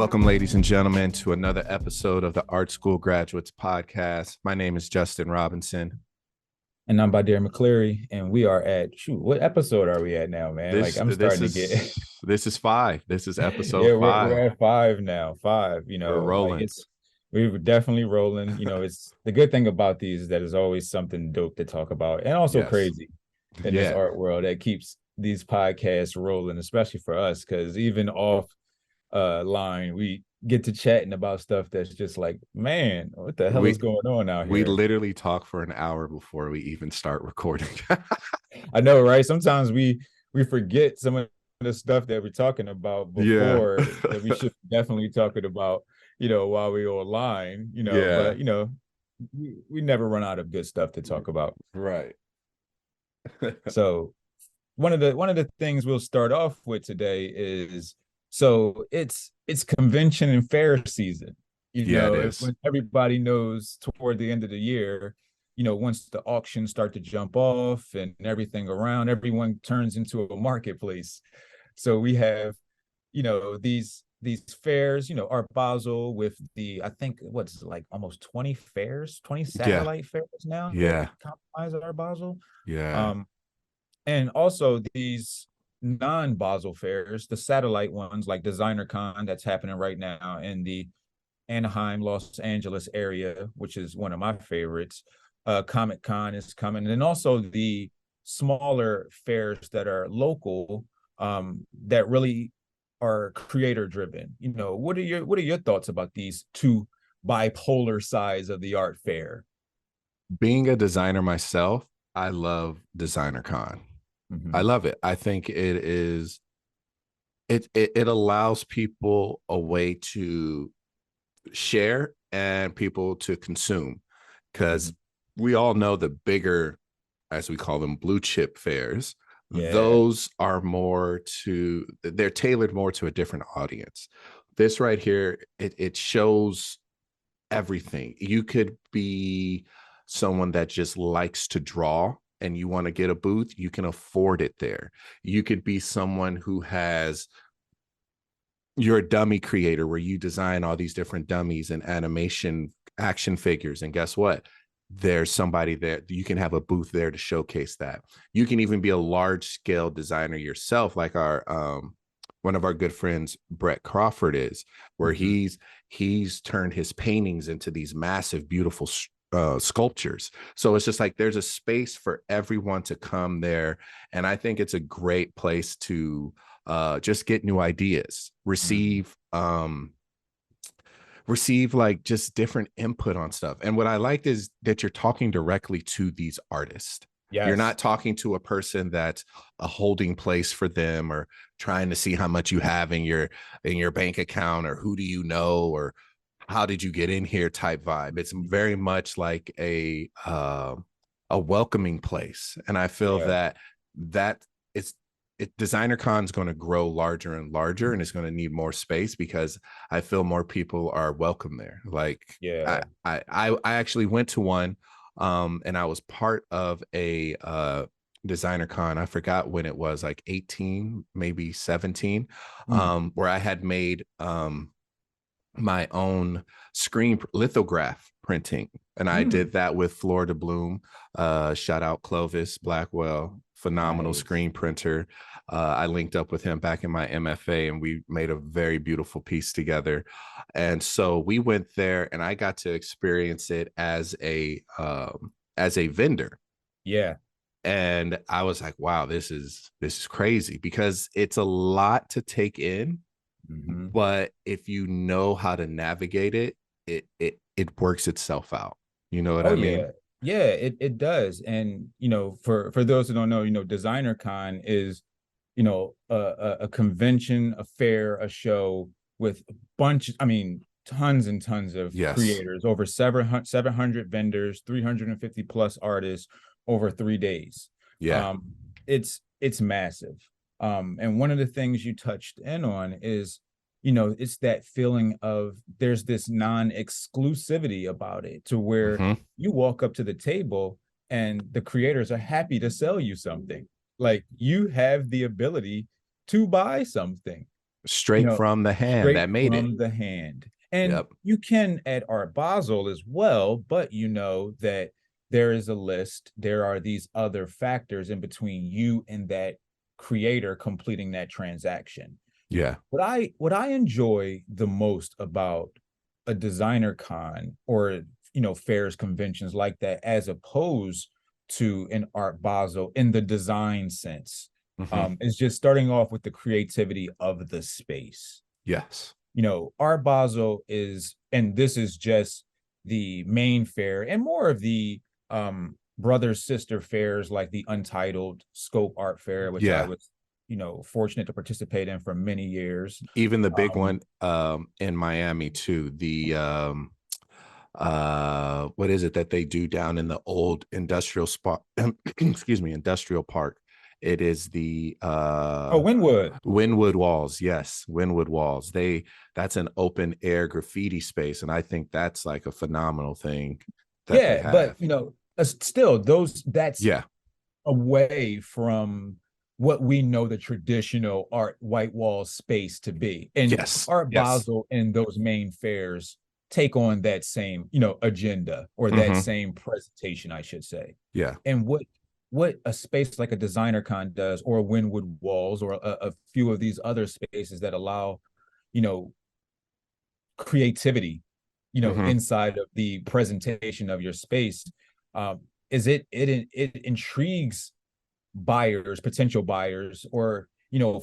Welcome, ladies and gentlemen, to another episode of the Art School Graduates Podcast. My name is Justin Robinson. And I'm Badir McCleary, and we are at what episode are we at now, man? Like This I'm this starting to is get this is five. This is episode yeah, we're five. at five now. Five, We're like rolling. we're definitely rolling. It's the good thing about these is that there's always something dope to talk about, and also Yes. crazy in this Yeah. art world that keeps these podcasts rolling, especially for us, because even off line, we get to chatting about stuff that's just like, man, what the hell We is going on out we here? literally talk for an hour before we even start recording. I know, right? Sometimes we forget some of the stuff that we're talking about Yeah. before that we should definitely talking about, while we're online, Yeah. but we never run out of good stuff to talk about. Right. So one of the things we'll start off with today is so it's convention and fair season. Yeah, it is. When everybody knows toward the end of the year, once the auctions start to jump off and everything around, everyone turns into a marketplace. So we have, these fairs, Art Basel with I think what's like almost 20 fairs, 20 Yeah. satellite fairs now that Yeah. comprise Art Basel. Yeah. Um, and also these non-Basel fairs, the satellite ones like Designer Con that's happening right now in the Anaheim, Los Angeles area, which is one of my favorites. Comic Con is coming, and also the smaller fairs that are local, that really are creator driven. What are your thoughts about these two bipolar sides of the art fair? Being a designer myself, I love Designer Con. I Mm-hmm. love it. I think it allows people a way to share and people to consume, Mm-hmm. because we all know the bigger, as we call them, blue chip fairs, Yeah. those are they're tailored more to a different audience. This right here, it shows everything. You could be someone that just likes to draw and you want to get a booth, you can afford it there. You could be someone who you're a dummy creator where you design all these different dummies and animation action figures. And guess what? There's somebody there. You can have a booth there to showcase that. You can even be a large scale designer yourself, like our one of our good friends, Brett Crawford, is, where Mm-hmm. he's turned his paintings into these massive, beautiful sculptures. So it's just like there's a space for everyone to come there. And I think it's a great place to just get new ideas, receive like just different input on stuff. And what I liked is that you're talking directly to these artists. You're Yes. not talking to a person that's a holding place for them, or trying to see how much you have in your bank account, or who do you know, or how did you get in here type vibe. It's very much like a welcoming place. And I feel Yeah. that it's Designer Con is going to grow larger and larger, and it's going to need more space, because I feel more people are welcome there. Like I Yeah. I actually went to one, and I was part of a Designer Con. I forgot when it was, like 18, maybe 17, Mm. where I had made my own screen lithograph printing, and I Mm. did that with Florida Bloom. Shout out Clovis Blackwell, phenomenal Nice. screen printer. I linked up with him back in my MFA, and we made a very beautiful piece together. And so we went there, and I got to experience it as a vendor. Yeah. And I was like, wow, this is crazy, because it's a lot to take in, Mm-hmm. but if you know how to navigate it, it works itself out. You know what Oh I mean? yeah. Yeah, it does. And for those who don't know, Designer Con is, a convention, a fair, a show with tons and tons of Yes. creators, over 700 vendors, 350 plus artists over 3 days. Yeah. It's massive. And one of the things you touched in on is, it's that feeling of there's this non-exclusivity about it, to where Hmm. you walk up to the table and the creators are happy to sell you something. Like, you have the ability to buy something. you Straight know, from the hand straight that made it. from the hand. And Yep. you can at Art Basel as well, but you know that there is a list. There are these other factors in between you and that creator completing that transaction. Yeah. What I enjoy the most about a designer con or fairs, conventions like that, as opposed to an Art Basel in the design sense, Hmm. is just starting off with the creativity of the space. Yes. Art Basel is, and this is just the main fair, and more of the brother sister fairs like the Untitled Scope Art Fair, which I Yeah. was fortunate to participate in for many years. Even the big Um, one in Miami too. The what is it that they do down in the old industrial spot excuse me, industrial park? It is the oh, Wynwood. Wynwood Walls. Yes, Wynwood Walls. That's an open air graffiti space, and I think that's like a phenomenal thing that they Yeah, but have. still, that's Yeah. away from what we know the traditional art white wall space to be. And Yes. Art Yes. Basel and those main fairs take on that same, agenda, or that Hmm. same presentation, I should say. Yeah. And what a space like a Designer Con does, or Wynwood Walls, or a few of these other spaces that allow, you know, creativity, Hmm. inside of the presentation of your space, um, is it intrigues buyers, potential buyers, or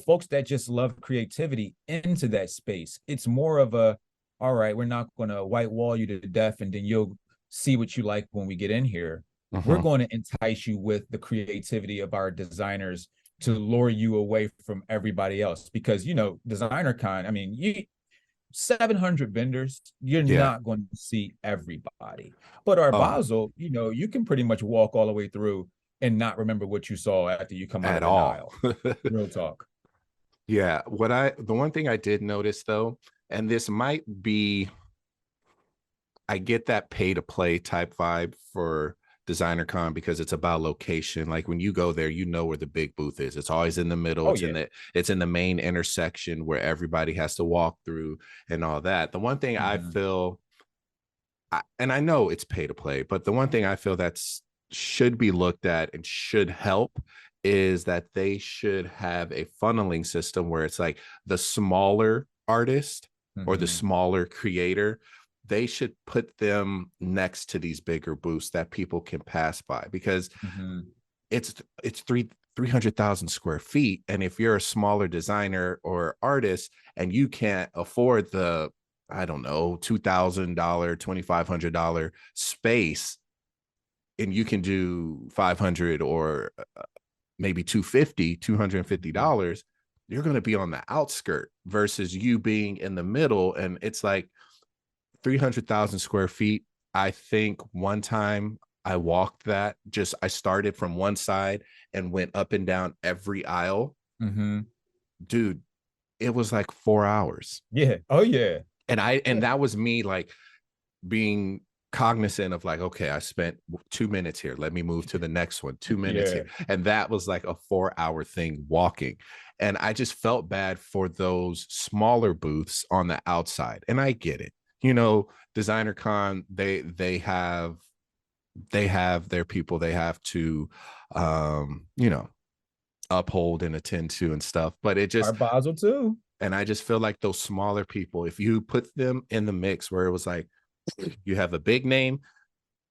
folks that just love creativity into that space. It's more of a, all right, we're not going to white wall you to death and then you'll see what you like when we get in here. We're Hmm. going to entice you with the creativity of our designers to lure you away from everybody else, because Designer Con, I mean, you 700 vendors, you're Yeah. not going to see everybody. But Art Oh, Basel, you can pretty much walk all the way through and not remember what you saw after you come out at of the all. Nile. Real talk. Yeah. The one thing I did notice though, and this might be, I get that pay to play type vibe for Designer Con because it's about location. Like when you go there, you know where the big booth is. It's always in the middle. Oh yeah. It's in the main intersection where everybody has to walk through and all that. The one thing I Mm-hmm. feel, and I know it's pay to play, but the one thing I feel that's should be looked at and should help is that they should have a funneling system where it's like the smaller artist or the Mm-hmm. smaller creator, they should put them next to these bigger booths that people can pass by, because Mm-hmm. it's 300,000 square feet, and if you're a smaller designer or artist and you can't afford the, I don't know, $2,000, $2,500 space, and you can do 500 or maybe 250, Mm-hmm. $250, you're going to be on the outskirt versus you being in the middle. And it's like 300,000 square feet. I think one time I walked that, just I started from one side and went up and down every aisle. Mm-hmm. Dude, it was like 4 hours. Yeah. Oh yeah. And Yeah. that was me like being cognizant of like, okay, I spent 2 minutes here, let me move to the next one, 2 minutes Yeah. here. And that was like a 4 hour thing walking. And I just felt bad for those smaller booths on the outside. And I get it. Designer Con, they have their people they have to um you know uphold and attend to and stuff, but it just, Art Basel too. and I just feel like those smaller people, if you put them in the mix where it was like you have a big name,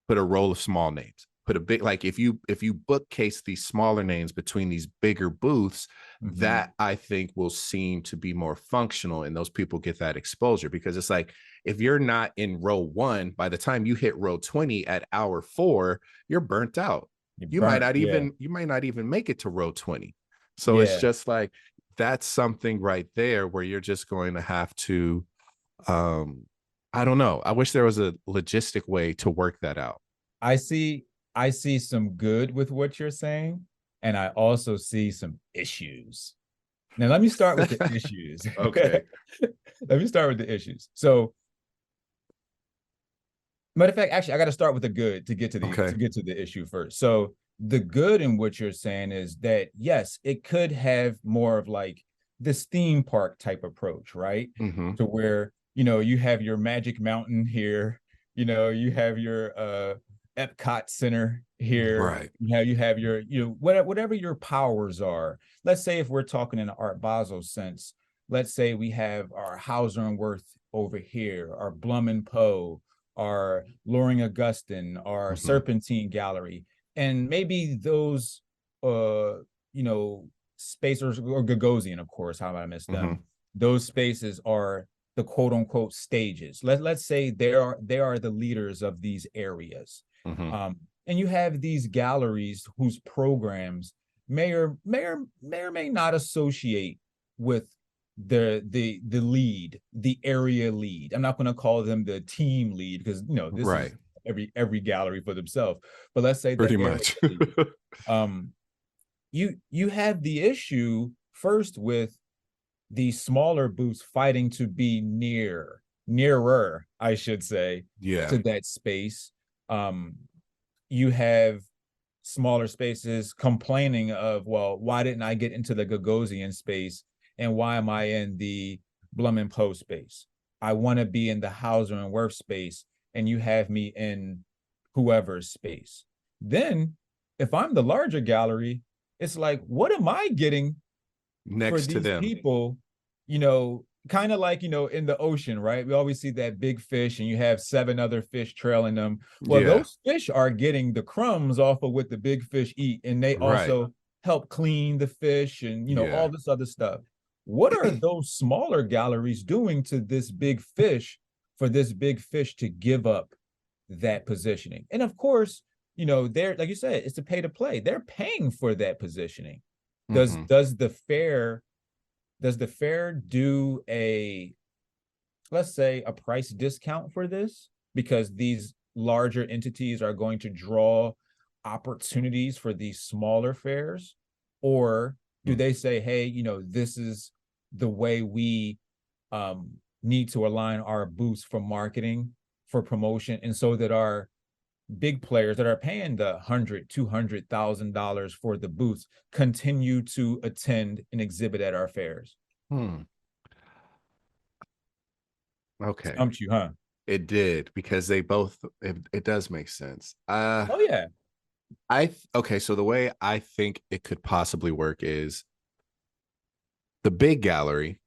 put a roll of small names, put a big, like if you bookcase these smaller names between these bigger booths, Mm-hmm. that I think will seem to be more functional and those people get that exposure. Because it's like, if you're not in row 1, by the time you hit row 20 at hour 4, you're burnt out. You you might burnt. not Yeah. even you might not even make it to row 20. So it's Yeah. just like, that's something right there where you're just going to have to, um I don't know. I wish there was a logistic way to work that out. I see I see some good with what you're saying, and I also see some issues. Now let me start with the issues. Okay. Let me start with the issues. So, matter of fact, actually, I got to start with the good to get to Okay. the issue first. So, the good in what you're saying is that yes, it could have more of like this theme park type approach, right? Mm-hmm. To where, you have your Magic Mountain here, you have your Epcot Center here, Right. you have your, whatever your powers are. Let's say if we're talking in the Art Basel sense, let's say we have our Hauser and Wirth over here, our Blum and Poe, our Loring Augustine, our Mm-hmm. Serpentine Gallery, and maybe those you know spacers, or Gagosian, of course, how I miss Mm-hmm. them. Those spaces are the quote unquote stages. Let's say they are the leaders of these areas. Mm-hmm. And you have these galleries whose programs may not associate with the lead, the area lead. I'm not going to call them the team lead, because this Right. is every gallery for themselves. But let's say the Pretty area much. lead. You have the issue first with the smaller booths fighting to be nearer, I should say, Yeah. to that space. You have smaller spaces complaining of, well, why didn't I get into the Gagosian space, and why am I in the Blum and Poe space? I want to be in the Hauser and Wirth space, and you have me in whoever's space. Then, if I'm the larger gallery, it's like, what am I getting for Next to these them. people? Kind of like, in the ocean, right? We always see that big fish and you have 7 other fish trailing them. Well, Yeah. those fish are getting the crumbs off of what the big fish eat, and they Right. also help clean the fish and Yeah. all this other stuff. What are those smaller galleries doing to this big fish for this big fish to give up that positioning? And of course, they're, like you said, it's a pay to play. They're paying for that positioning. Does Mm-hmm. the fair do a, let's say, a price discount for this, because these larger entities are going to draw opportunities for these smaller fairs? Or do they say, hey, this is the way we need to align our booths for marketing, for promotion, and so that our big players that are paying the $100,000-$200,000 for the booths continue to attend and exhibit at our fairs? Okay. Stumped you, huh? It did, because they both, it does make sense. Oh yeah. Okay, so the way I think it could possibly work is the big gallery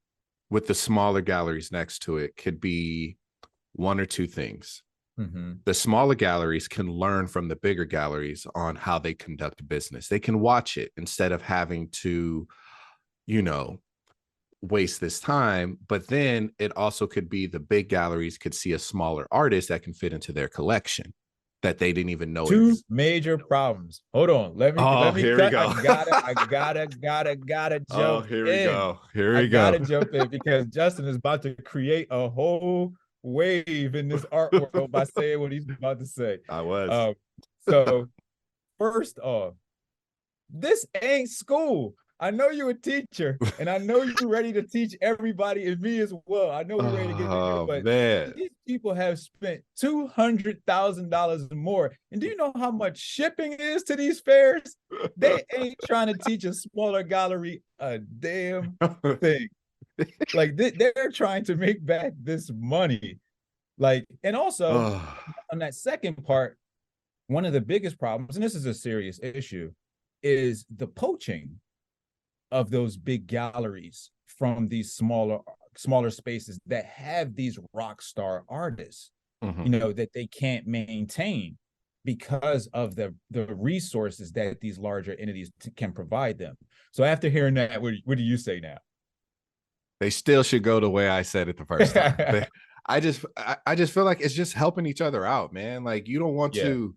with the smaller galleries next to it could be one or two things. Mm-hmm. The smaller galleries can learn from the bigger galleries on how they conduct business. They can watch it instead of having to, waste this time. But then it also could be the big galleries could see a smaller artist that can fit into their collection that they didn't even know. Two major problems. Hold on. Let me Here cut. We go. I gotta jump Here we in. go. Here we gotta go. jump in, because Justin is about to create a whole wave in this art world by saying what he's about to say. I was. So first off, this ain't school. I know you're a teacher, and I know you're ready to teach everybody, and me as well. I know we're ready to get there, but man. these people have spent $200,000 more. And do you know how much shipping is to these fairs? They ain't trying to teach a smaller gallery a damn thing. Like, they're trying to make back this money. Like, and also on that second part, one of the biggest problems, and this is a serious issue, is the poaching of those big galleries from these smaller spaces that have these rock star artists, that they can't maintain because of the resources that these larger entities can provide them. So after hearing that, what do you say now? They still should go the way I said it the first time. I just feel like it's just helping each other out, man. Like, you don't want to.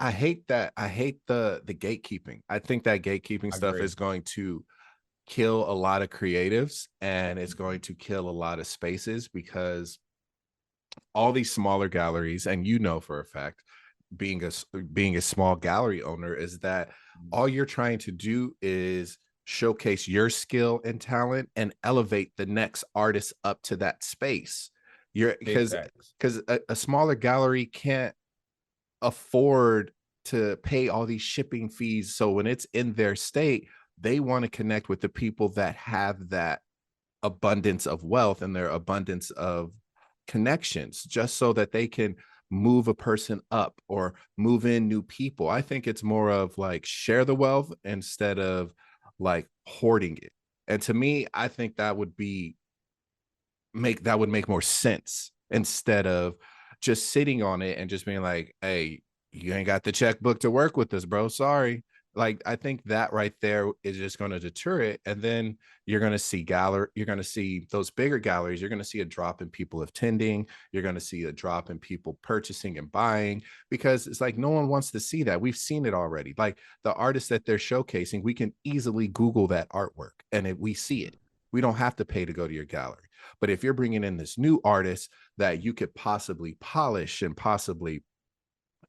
I hate that. I hate the gatekeeping. I think that gatekeeping stuff is going to kill a lot of creatives, and it's going to kill a lot of spaces, because all these smaller galleries, and for a fact, being a small gallery owner, is that all you're trying to do is showcase your skill and talent and elevate the next artist up to that space. Because a smaller gallery can't afford to pay all these shipping fees. So when it's in their state, they want to connect with the people that have that abundance of wealth and their abundance of connections, just so that they can move a person up or move in new people. I think it's more of like share the wealth instead of like hoarding it. And to me, I think that would make more sense instead of just sitting on it and just being like, hey, you ain't got the checkbook to work with this, bro. Sorry. Like, I think that right there is just going to deter it. And then you're going to see those bigger galleries. You're going to see a drop in people attending. You're going to see a drop in people purchasing and buying, because it's like no one wants to see that. We've seen it already. Like the artists that they're showcasing, we can easily Google that artwork and we see it. We don't have to pay to go to your gallery. But if you're bringing in this new artist that you could possibly polish and possibly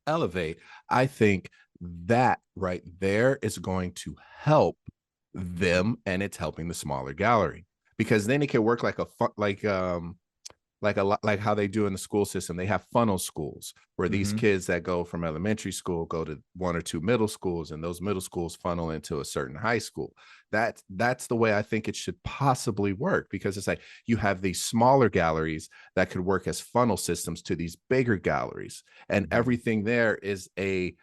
elevate, I think that right there is going to help them, and it's helping the smaller gallery, because then it can work like like how they do in the school system. They have funnel schools where these Mm-hmm. kids that go from elementary school go to one or two middle schools, and those middle schools funnel into a certain high school. That's the way I think it should possibly work, because it's like you have these smaller galleries that could work as funnel systems to these bigger galleries, and Mm-hmm. everything there is a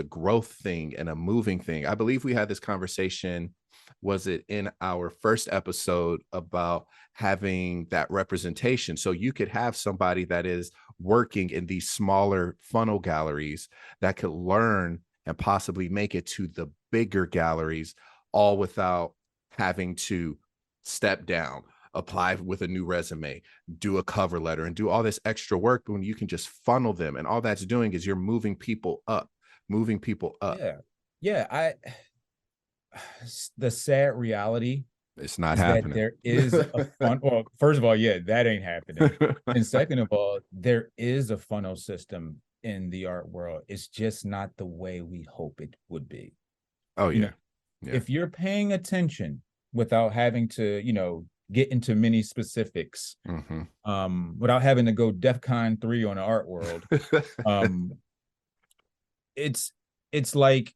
growth thing and a moving thing. I believe we had this conversation, was it in our first episode, about having that representation. So you could have somebody that is working in these smaller funnel galleries that could learn and possibly make it to the bigger galleries, all without having to step down, apply with a new resume, do a cover letter, and do all this extra work, when you can just funnel them. And all that's doing is you're moving people up, moving people up. Yeah. Yeah. The sad reality It's not is that happening. there is a fun. Well, first of all, yeah, that ain't happening. And second of all, there is a funnel system in the art world. It's just not the way we hope it would be. Oh You yeah. know, Yeah. if you're paying attention without having to, get into many specifics, Mm-hmm. without having to go DEFCON 3 on the art world, um, it's it's like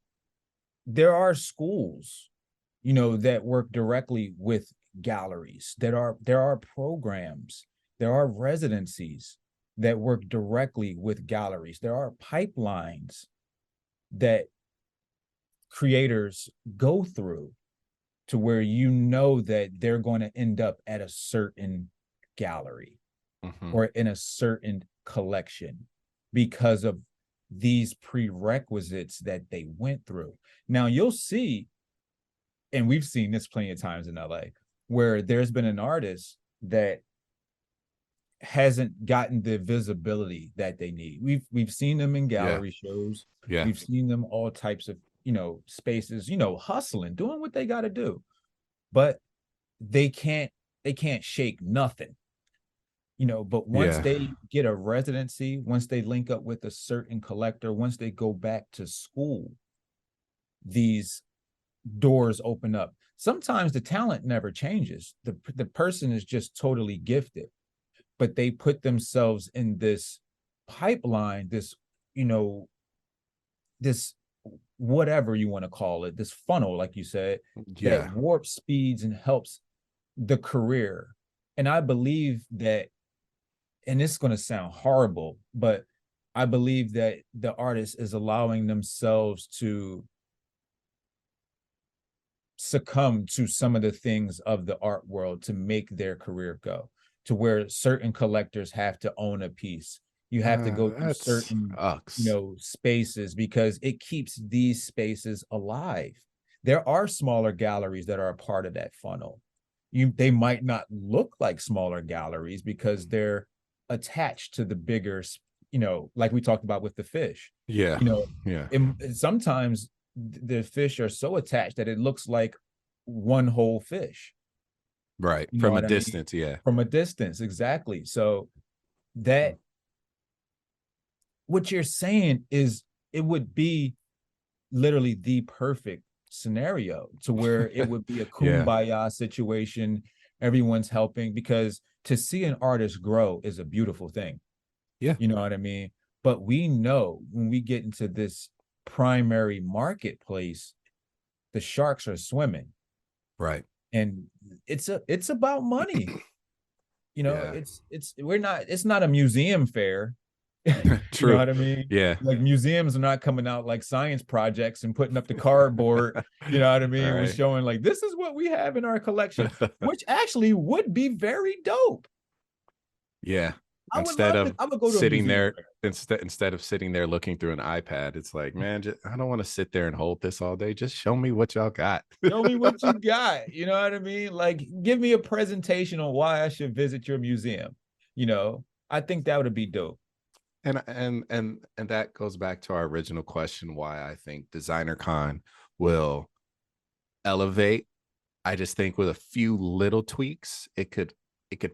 there are schools, that work directly with galleries. There are programs, there are residencies that work directly with galleries. There are pipelines that creators go through to where that they're going to end up at a certain gallery Mm-hmm. or in a certain collection because of these prerequisites that they went through. Now you'll see, and we've seen this plenty of times in LA, where there's been an artist that hasn't gotten the visibility that they need. We've seen them in Yeah. gallery shows. Yeah. We've seen them all types of, spaces, hustling, doing what they got to do. But they can't shake nothing. But once Yeah. they get a residency, once they link up with a certain collector, once they go back to school, these doors open up. Sometimes the talent never changes. The person is just totally gifted, but they put themselves in this pipeline, this, this whatever you want to call it, this funnel, like you said, that Yeah. warps speeds and helps the career. And I believe that, and it's going to sound horrible, but I believe that the artist is allowing themselves to succumb to some of the things of the art world to make their career go, to where certain collectors have to own a piece. You have to go through That certain, sucks. spaces, because it keeps these spaces alive. There are smaller galleries that are a part of that funnel. They might not look like smaller galleries because they're attached to the bigger, like we talked about with the fish. Yeah. You know, Yeah. sometimes the fish are so attached that it looks like one whole fish. Right. You know From a what I mean? distance. Yeah. From a distance, exactly. So that what you're saying is, it would be literally the perfect scenario to where it would be a Yeah. kumbaya situation. Everyone's helping, because to see an artist grow is a beautiful thing. Yeah. You know what I mean? But we know when we get into this primary marketplace, the sharks are swimming. Right. And it's about money. You know, Yeah. it's not a museum fair. You know True. what I mean? Yeah. Like museums are not coming out like science projects and putting up the cardboard, you know what I All mean, was right. showing like this is what we have in our collection, which actually would be very dope. Yeah. I would Instead love to. of I'm gonna go to a sitting museum there, fair. instead of sitting there looking through an iPad, it's like, man, I don't want to sit there and hold this all day. Just show me what y'all got. Show me what you got. You know what I mean? Like, give me a presentation on why I should visit your museum. You know, I think that would be dope. And that goes back to our original question, why I think Designer Con will elevate. I just think with a few little tweaks, it could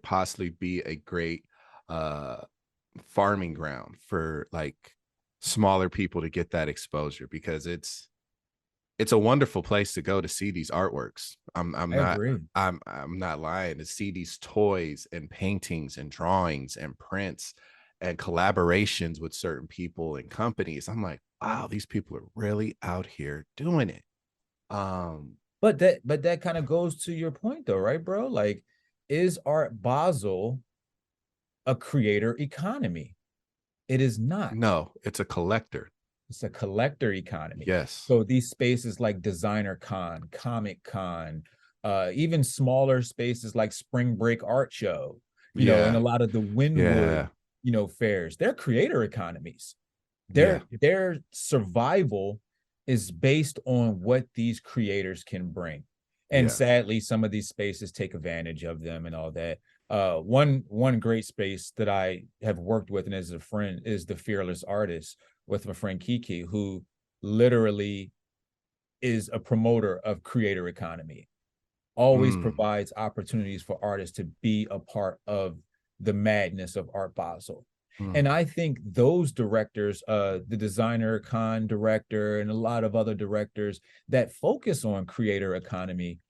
possibly be a great uh farming ground for like smaller people to get that exposure, because it's a wonderful place to go to see these artworks. I'm I not agree. I'm not lying, to see these toys and paintings and drawings and prints and collaborations with certain people and companies. I'm like, wow, these people are really out here doing it. Um, But that kind of goes to your point though, right, bro? Like, is Art Basel a creator economy? It is not. no, it's a collector. It's a collector economy. Yes. So these spaces like Designer Con, Comic Con, even smaller spaces like Spring Break Art Show, you know, and Yeah. a lot of the Wynwood, Yeah. you know, fairs, they're creator economies. Yeah. Their survival is based on what these creators can bring. And Yeah. sadly, some of these spaces take advantage of them and all that. One great space that I have worked with and as a friend is the Fearless Artist with my friend Kiki, who literally is a promoter of creator economy, always Mm, provides opportunities for artists to be a part of the madness of Art Basel. And mm. I think those directors, the Designer Con director and a lot of other directors that focus on creator economy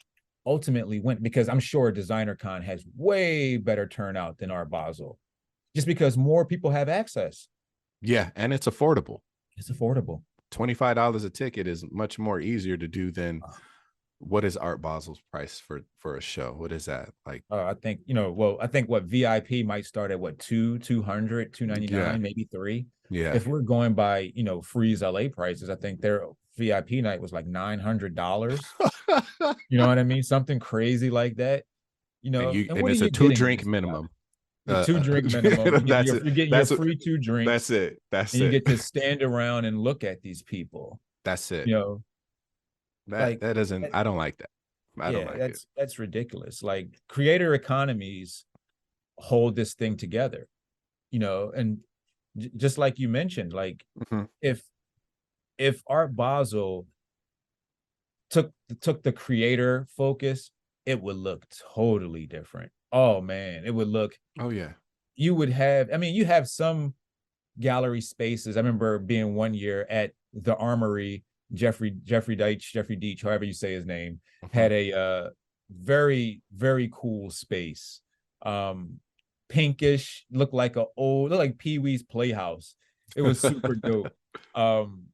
ultimately went, because I'm sure Designer Con has way better turnout than Art Basel, just because more people have access. Yeah, and it's affordable. It's affordable. $25 a ticket is much more easier to do than what is Art Basel's price for a show? What is that? Like, I think, you know, well, I think what VIP might start at what, 200, yeah, 299, maybe three. yeah. If we're going by, you know, Freeze LA prices, I think their VIP night was like $900. You know what I mean? Something crazy like that. You know, and And what are it's a you two getting in drink these VIP? minimum. The two drink minimum. That's it. You're getting your That's it. free two That's drinks, it. That's and you it. get to stand around and look at these people. That's it. You know, That like that doesn't. I don't like that. I don't yeah, like it. that's ridiculous. Like creator economies hold this thing together, you know, and just like you mentioned, like Mhm. if Art Basel took the creator focus, it would look totally different. Oh man, it would look, Oh yeah. you would have, I mean, you have some gallery spaces. I remember being one year at the Armory. Jeffrey Deitch, however you say his name, Mhm. had a very very cool space. Um, Pinkish, looked like Pee Wee's Playhouse. It was super dope. Um,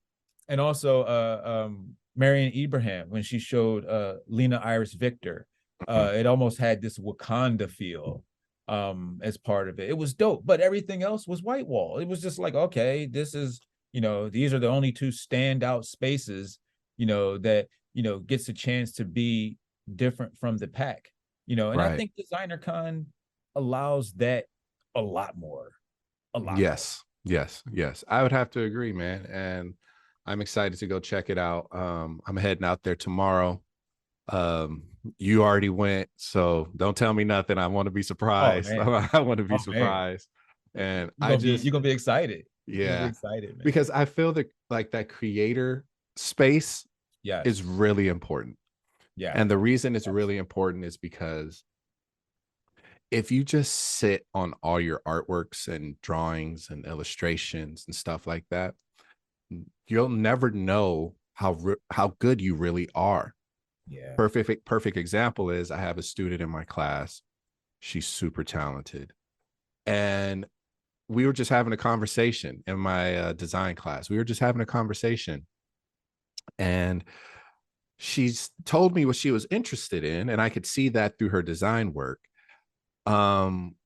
and also Marion Ibrahim when she showed Lena Iris Victor, Mhm. it almost had this Wakanda feel as part of it. It was dope, but everything else was white wall. It was just like, okay, this is, you know, these are the only two standout spaces, you know, that, you know, gets a chance to be different from the pack, you know, and I Right. think Designer Con allows that a lot more, a lot more. Yes. Yes. Yes. I would have to agree, man. And I'm excited to go check it out. I'm heading out there tomorrow. Um, you already went, so don't tell me nothing. I want to be Oh surprised. man. I want to be Oh man. surprised. And You're gonna be excited. You're gonna be yeah, excited, man. because I feel that like that creator space is Yes. really important. Yeah. And the reason it's Yes. really important is because if you just sit on all your artworks and drawings and illustrations and stuff like that, you'll never know how good you really are. Yeah. Perfect example is I have a student in my class. She's super talented, and we were just having a conversation in my design class. We were just having a conversation, and she's told me what she was interested in, and I could see that through her design work. Um,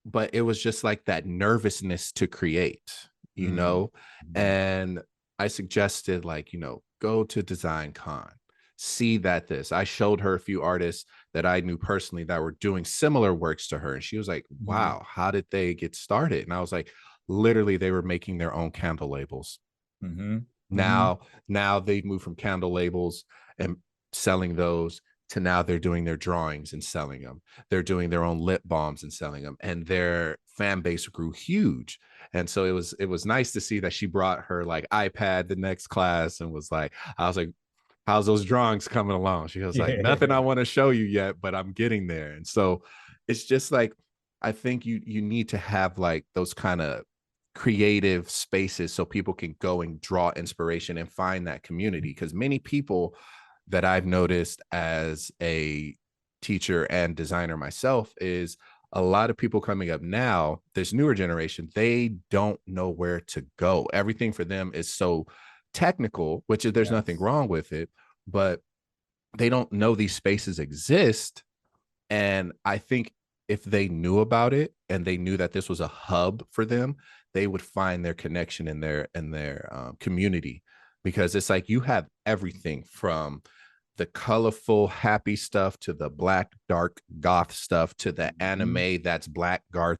but it was just like that nervousness to create, you Mm, know? mhm. And I suggested, like, go to Design Con, see that this. I showed her a few artists that I knew personally that were doing similar works to her. And she was like, Mhm. wow, how did they get started? And I was like, literally, they were making their own candle labels. Mhm. Mhm. Now they've moved from candle labels and selling those to now they're doing their drawings and selling them. They're doing their own lip balms and selling them, and their fan base grew huge. And so it was nice to see that she brought her like iPad the next class and was like, I was like, how's those drawings coming along? She was like, nothing I Yeah. want to show you yet, but I'm getting there. And so it's just like, I think you need to have like those kind of creative spaces so people can go and draw inspiration and find that community, because many people that I've noticed as a teacher and designer myself is a lot of people coming up now, this newer generation, they don't know where to go. Everything for them is so technical, which is, there's nothing Yes. wrong with it, but they don't know these spaces exist. And I think if they knew about it and they knew that this was a hub for them, they would find their connection in their community, because it's like you have everything from the colorful, happy stuff to the black, dark goth stuff to the Mhm. anime that's Garth,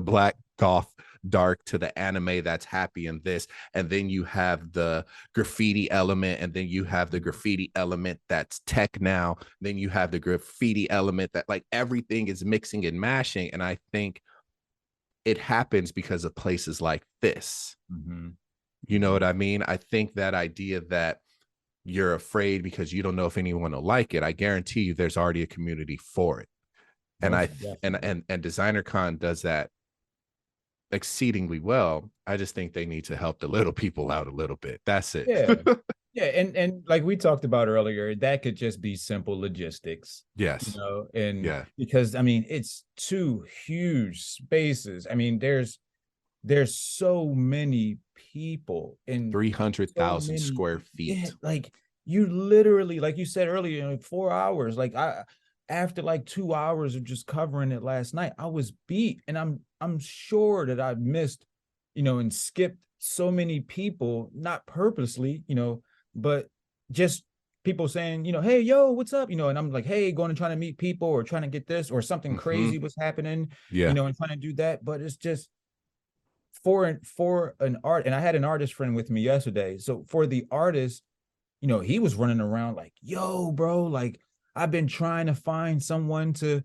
black goth dark to the anime that's happy and this. And then you have the graffiti element, and then you have the graffiti element that's tech now. Then you have the graffiti element that, like, everything is mixing and mashing. And I think it happens because of places like this. Mhm. You know what Mhm. I mean? I think that idea that you're afraid because you don't know if anyone will like it, I guarantee you there's already a community for it. And Most definitely. and Designer Con does that exceedingly well. I just think they need to help the little people out a little bit. That's it. Yeah. Yeah, and like we talked about earlier, that could just be simple logistics, Yes. and Yeah. because I mean, it's two huge spaces. I mean, there's so many people and so 300,000 many, square yeah, feet. like you literally, like you said earlier, 4 hours. Like after like 2 hours of just covering it last night, I was beat, and I'm sure that I missed, and skipped so many people, not purposely, but just people saying, hey, yo, what's up? And I'm like, hey, going and trying to meet people or trying to get this, or something Hmm. crazy was happening, Yeah. and trying to do that. But it's just for an art, and I had an artist friend with me yesterday. So for the artist, he was running around like, yo, bro, like I've been trying to find someone to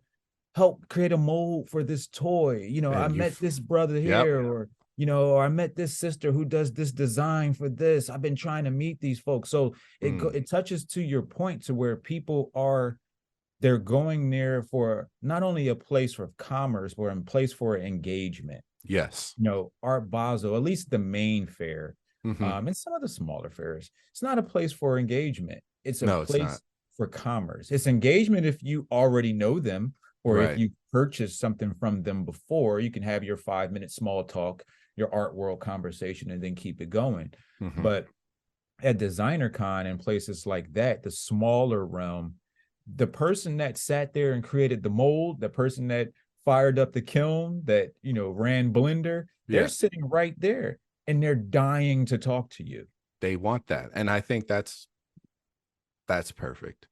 help create a mold for this toy. I And met this brother yep. here, or I met this sister who does this design for this. I've been trying to meet these folks. So Mm. it touches to your point, to where people are, they're going there for not only a place for commerce, but a place for engagement. Yes. Art Basel, at least the main fair, Hmm. and some of the smaller fairs, it's not a place for engagement. It's a No, it's not. place for commerce. It's engagement if you already know them, or if Right. you purchased something from them before. You can have your 5 minute small talk, your art world conversation, and then keep it going. Hmm. But at Designer Con and places like that, the smaller realm, the person that sat there and created the mold, the person that fired up the kiln, that ran Blender, they're Yeah. sitting right there, and they're dying to talk to you. They want that. And I think that's perfect.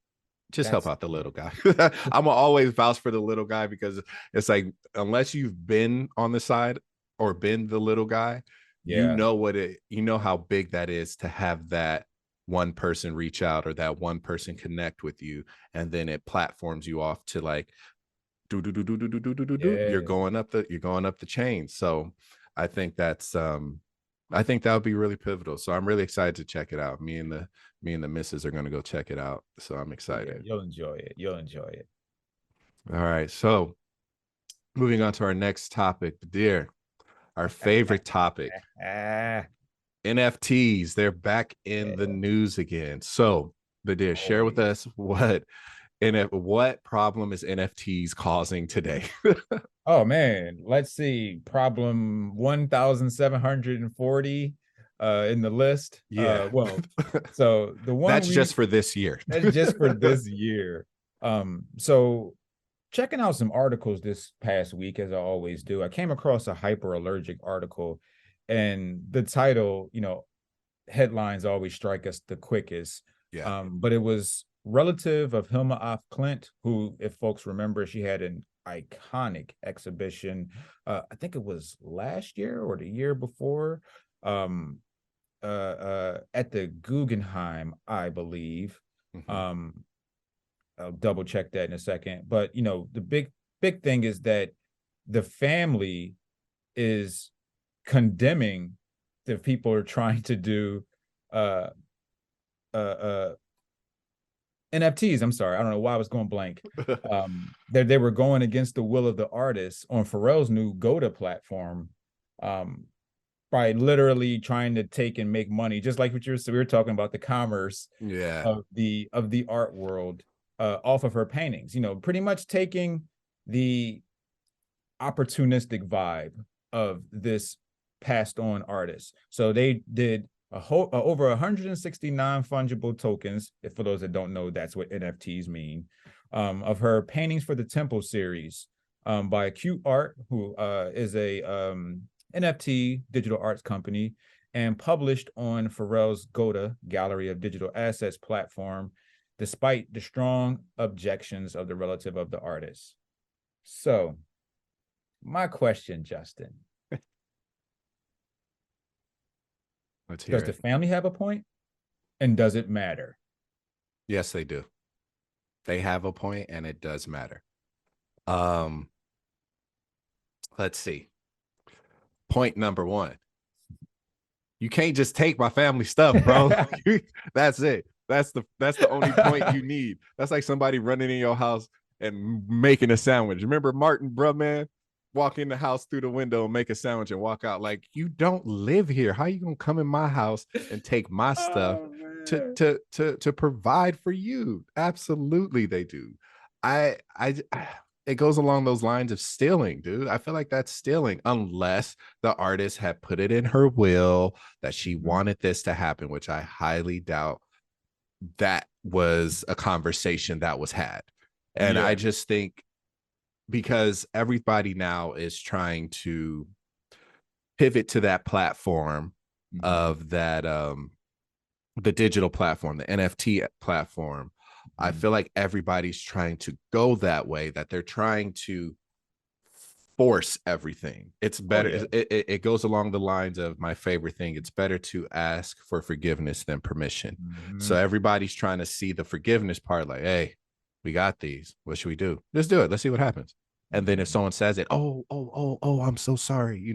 Just help That's out the little guy. I'm gonna always vouch for the little guy, because it's like, unless you've been on the side or been the little guy, yeah. you know how big that is to have that one person reach out or that one person connect with you, and then it platforms you off to like do do do do do do do do do do. Yeah. You're going up the chain. So I think I think that would be really pivotal. So I'm really excited to check it out. Me and the missus are going to go check it out. So I'm Yeah, excited. you'll enjoy it. You'll enjoy it. All right. So moving on to our next topic, dear, our favorite topic, Ah, NFTs. They're back in the yeah. news again. So, the dear, Oh share with yeah. us what problem is NFTs causing today? Oh man, let's see. Problem 1740. in the list. Yeah. Well, so the one That's we just for this year. that's just for this year. So checking out some articles this past week, as I always do, I came across a hyperallergic article, and the title, headlines always strike us the quickest. Yeah. But it was relative of Hilma af Klint, who, if folks remember, she had an iconic exhibition. I think it was last year or the year before, at the Guggenheim, I believe. Mhm. I'll double check that in a second. But the big thing is that the family is condemning the people who are trying to do uh NFTs. I'm sorry, I don't know why I was going blank. They were going against the will of the artists on Pharrell's new Goda platform, by literally trying to take and make money, just like what we were talking about, the commerce Yeah. of the art world, off of her paintings. Pretty much taking the opportunistic vibe of this passed on artist. So they did over 169 fungible tokens. For those that don't know, that's what NFTs mean. Of her paintings for the Temple series, by Acute Art, who is a NFT digital arts company, and published on Pharrell's Goda Gallery of Digital Assets platform, despite the strong objections of the relative of the artist. So, my question, Justin, Let's hear does the it. family have a point, and does it matter? Yes, they do. They have a point, and it does matter. Let's see. Point number one. You can't just take my family stuff, bro. That's it. That's the only point you need. That's like somebody running in your house and making a sandwich. Remember Martin Brumman? Walk in the house through the window and make a sandwich and walk out. Like, you don't live here. How you gonna come in my house and take my stuff to provide for you? Absolutely, they do. I it goes along those lines of stealing, dude. I feel like that's stealing, unless the artist had put it in her will that she wanted this to happen, which I highly doubt that was a conversation that was had. And I just think, because everybody now is trying to pivot to that platform of that, the digital platform, the NFT platform. I feel like everybody's trying to go that way, that they're trying to force everything. It's better. It goes along the lines of my favorite thing. It's better to ask for forgiveness than permission. So everybody's trying to see the forgiveness part, like, hey, we got these. What should we do? Let's do it. Let's see what happens. And then if someone says it, oh, I'm so sorry.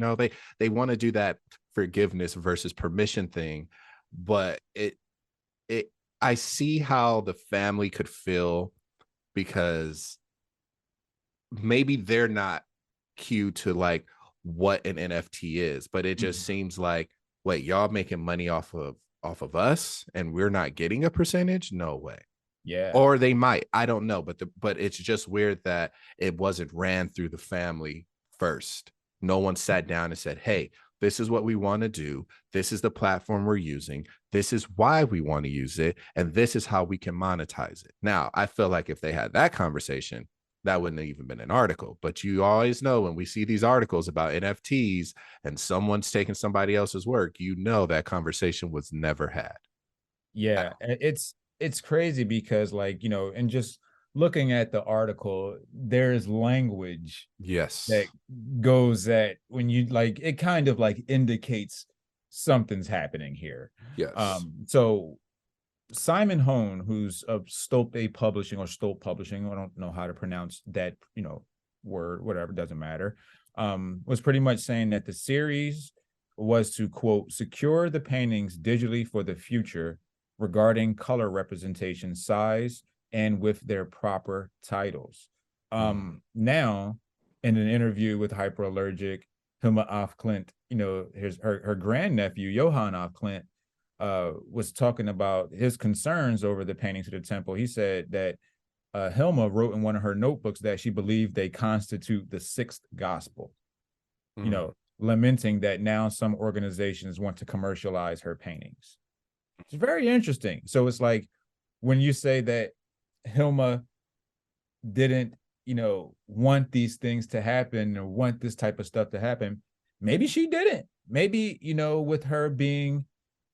They want to do that forgiveness versus permission thing. But I see how the family could feel, because maybe they're not cued to like what an NFT is, but it just seems like, wait, y'all making money off of us and we're not getting a percentage? No way. Yeah. Or they might, I don't know, but it's just weird that it wasn't ran through the family first. No one sat down and said, hey, this is what we want to do. This is the platform we're using. This is why we want to use it. And this is how we can monetize it. Now, I feel like if they had that conversation, that wouldn't have even been an article. But you always know, when we see these articles about NFTs and someone's taking somebody else's work, that conversation was never had. Yeah. It's crazy because, like, and just looking at the article, there's language that goes that when you like, it kind of like indicates something's happening here. Yes. So Simon Hone, who's of Stope Publishing, or Stope Publishing, I don't know how to pronounce that, word, whatever, doesn't matter, was pretty much saying that the series was to, quote, secure the paintings digitally for the future regarding color representation, size, and with their proper titles. Now, in an interview with Hyperallergic, Hilma af Klint, her grandnephew, Johan af Klint, was talking about his concerns over the paintings of the temple. He said that Hilma wrote in one of her notebooks that she believed they constitute the sixth gospel. lamenting that now some organizations want to commercialize her paintings. It's very interesting. So it's like when you say that Hilma didn't, want these things to happen or want this type of stuff to happen, maybe she didn't. Maybe, with her being,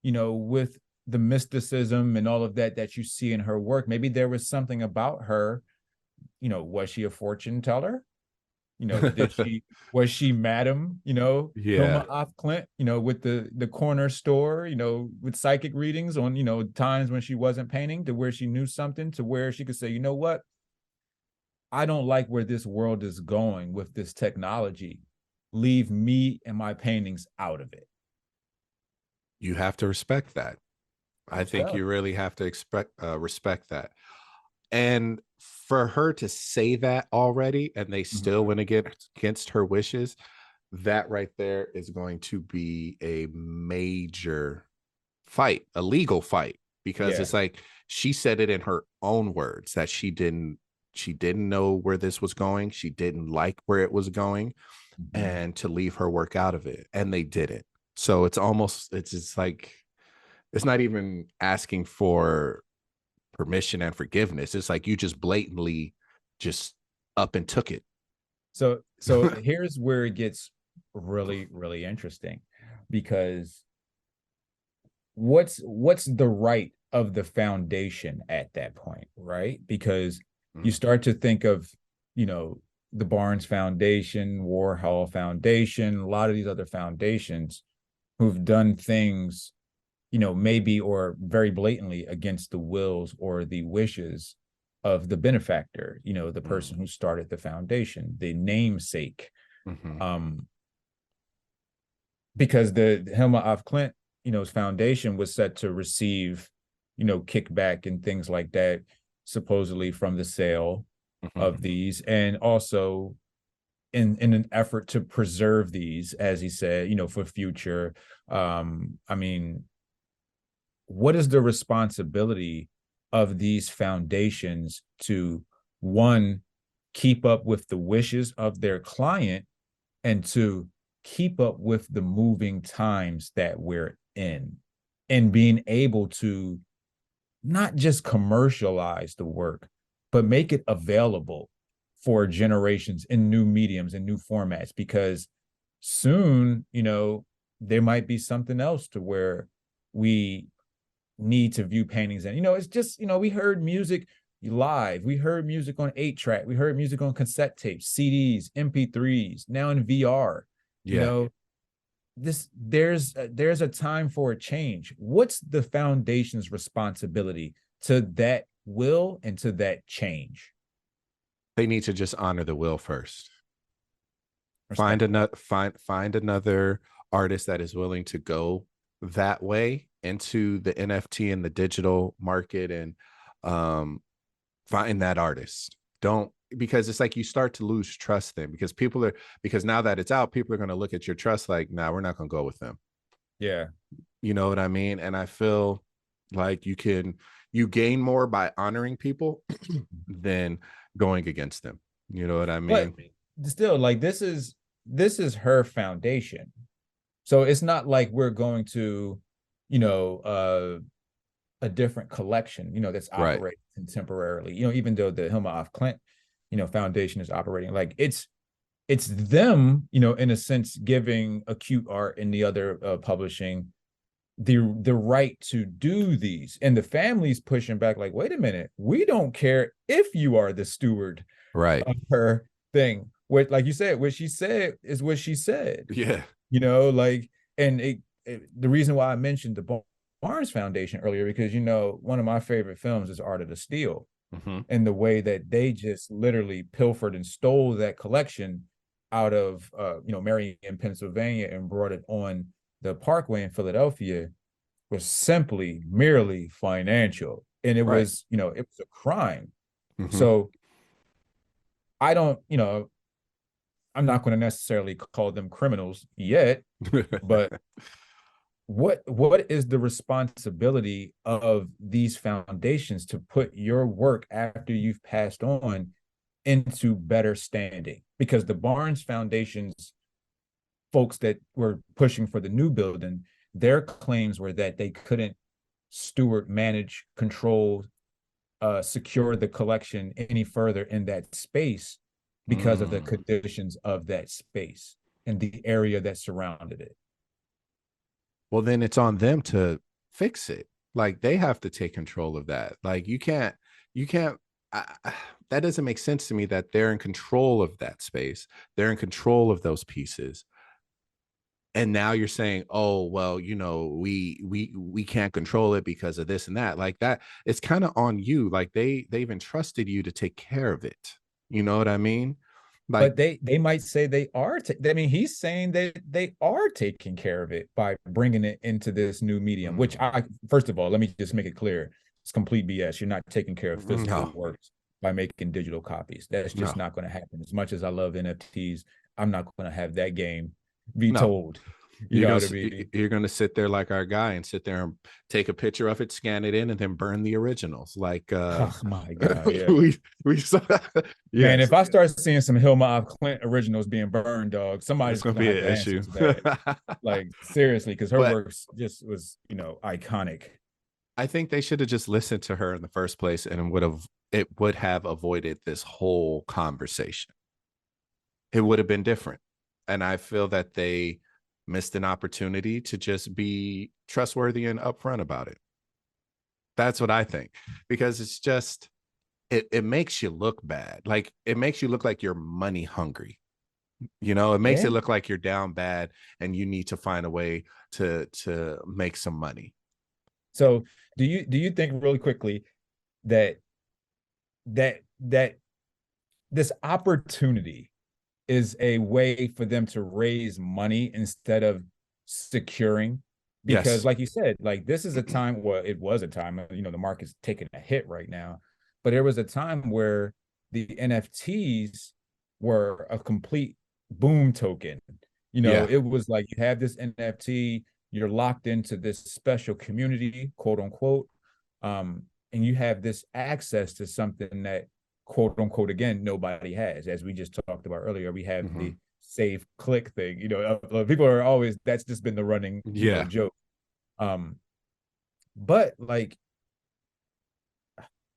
with the mysticism and all of that you see in her work, maybe there was something about her. Was she a fortune teller? Was she Madam, Yeah. Hilma af Klint, with the corner store, with psychic readings on, times when she wasn't painting, to where she knew something, to where she could say, you know what? I don't like where this world is going with this technology. Leave me and my paintings out of it. You have to respect that. I think So, you really have to respect that. And for her to say that already, and they still went against her wishes, that right there is going to be a major fight, a legal fight, because yeah. it's like she said it in her own words that she didn't know where this was going. She didn't like where it was going, and to leave her work out of it. And they didn't. So it's just like, it's not even asking for permission and forgiveness. It's like you just blatantly just up and took it. So here's where it gets really, really interesting, because what's the right of the foundation at that point, right? Because you start to think of, the Barnes Foundation, Warhol Foundation, a lot of these other foundations who've done things, maybe or very blatantly against the wills or the wishes of the benefactor, the person who started the foundation, the namesake. Because the Hilma af Klint, foundation was set to receive, kickback and things like that, supposedly from the sale of these, and also in an effort to preserve these, as he said, for future. I mean, what is the responsibility of these foundations to, one, keep up with the wishes of their client, and to keep up with the moving times that we're in, and being able to not just commercialize the work, but make it available for generations in new mediums and new formats? Because soon, there might be something else to where we need to view paintings. And, it's just, we heard music live. We heard music on 8-track. We heard music on cassette tapes, CDs, MP3s, now in VR. Yeah. There's a time for a change. What's the foundation's responsibility to that will and to that change? They need to just honor the will first. Respect. Find another artist that is willing to go that way into the NFT and the digital market, and find that artist. Don't, because it's like you start to lose trust then, because now that it's out, people are going to look at your trust like, nah, we're not going to go with them. Yeah. You know what I mean? And I feel like you gain more by honoring people than going against them. You know what I mean? But still, like, this is her foundation. So it's not like we're going to, a different collection, that's operating contemporarily, even though the Hilma af Klint, foundation is operating, like it's them, in a sense, giving Acute Art and the other publishing the right to do these, and the family's pushing back like, wait a minute, we don't care if you are the steward of her thing. What, like you said, what she said is what she said. Yeah. Like, and the reason why I mentioned the Barnes Foundation earlier, because, one of my favorite films is Art of the Steal. And the way that they just literally pilfered and stole that collection out of Marion, Pennsylvania, and brought it on the Parkway in Philadelphia was simply merely financial. And it was, it was a crime. So I don't, I'm not going to necessarily call them criminals yet, but what is the responsibility of these foundations to put your work after you've passed on into better standing? Because the Barnes Foundation's folks that were pushing for the new building, their claims were that they couldn't steward, manage, control, secure the collection any further in that space because of the Mm. conditions of that space and the area that surrounded it. Well, then it's on them to fix it. Like they have to take control of that. Like you can't. That doesn't make sense to me that they're in control of that space. They're in control of those pieces. And now you're saying, oh, well, you know, we can't control it because of this and that. Like that, it's kind of on you. Like they've entrusted you to take care of it. You know what I mean? Like, But they might say they are. I mean, he's saying that they are taking care of it by bringing it into this new medium. Which mm, first of all, let me just make it clear: it's complete BS. You're not taking care of physical no, works by making digital copies. That's just no, not going to happen. As much as I love NFTs, I'm not going to have that game be no. told. You know what I mean? You're gonna sit there like our guy and sit there and take a picture of it, scan it in, and then burn the originals. Like Oh my God, yeah. we saw Man, yes, if I start seeing some Hilma af Klint originals being burned, dog, it's somebody's gonna gonna be have an to answer issue. to that. Like seriously, because her But works just was, iconic. I think they should have just listened to her in the first place and would have avoided this whole conversation. It would have been different. And I feel that they missed an opportunity to just be trustworthy and upfront about it. That's what I think. Because it's just it makes you look bad. Like it makes you look like you're money hungry. You know, it makes Yeah. it look like you're down bad and you need to find a way to make some money. So do you think really quickly that that this opportunity is a way for them to raise money instead of securing? Because Yes. like you said, like this is a time, well, it was a time, the market's taking a hit right now, but there was a time where the NFTs were a complete boom token. Yeah. It was like you have this NFT, you're locked into this special community, quote unquote, and you have this access to something that, quote unquote, again, nobody has. As we just talked about earlier, we have Mm-hmm. the save click thing. People are always, that's just been the running, Yeah. joke. But like,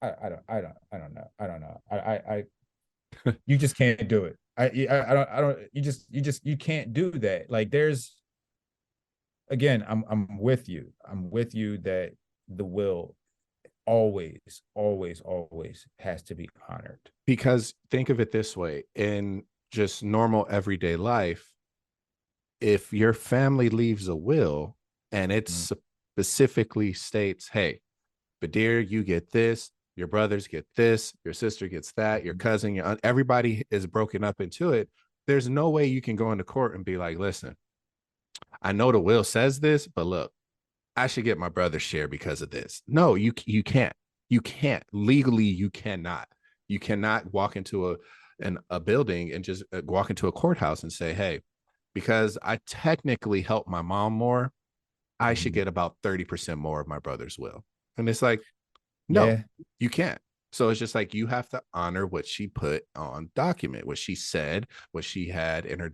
I don't know. You just can't do it. You can't do that. Like again, I'm with you. I'm with you that the will always, always, always has to be honored. Because think of it this way, in just normal everyday life, if your family leaves a will and it Mm. specifically states, hey, Badir, you get this, your brothers get this, your sister gets that, your cousin, everybody is broken up into it. There's no way you can go into court and be like, listen, I know the will says this, but look, I should get my brother's share because of this. No, you can't. You can't. Legally, you cannot. You cannot walk into a building and just walk into a courthouse and say, hey, because I technically helped my mom more, I should Mhm. get about 30% more of my brother's will. And it's like, no, Yeah. you can't. So it's just like you have to honor what she put on document, what she said, what she had in her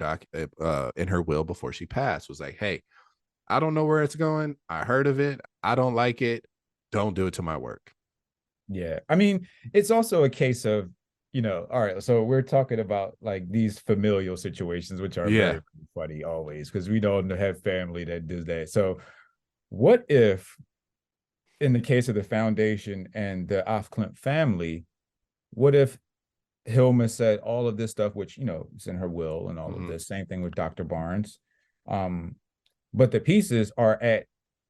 in her will before she passed. Was like, hey, I don't know where it's going. I heard of it. I don't like it. Don't do it to my work. Yeah. I mean, it's also a case of, all right, so we're talking about like these familial situations, which are Yeah. very funny always, because we don't have family that does that. So what if, in the case of the foundation and the af Klint family, what if Hilma said all of this stuff, which, is in her will and all of Mm-hmm. this, same thing with Dr. Barnes. But the pieces are at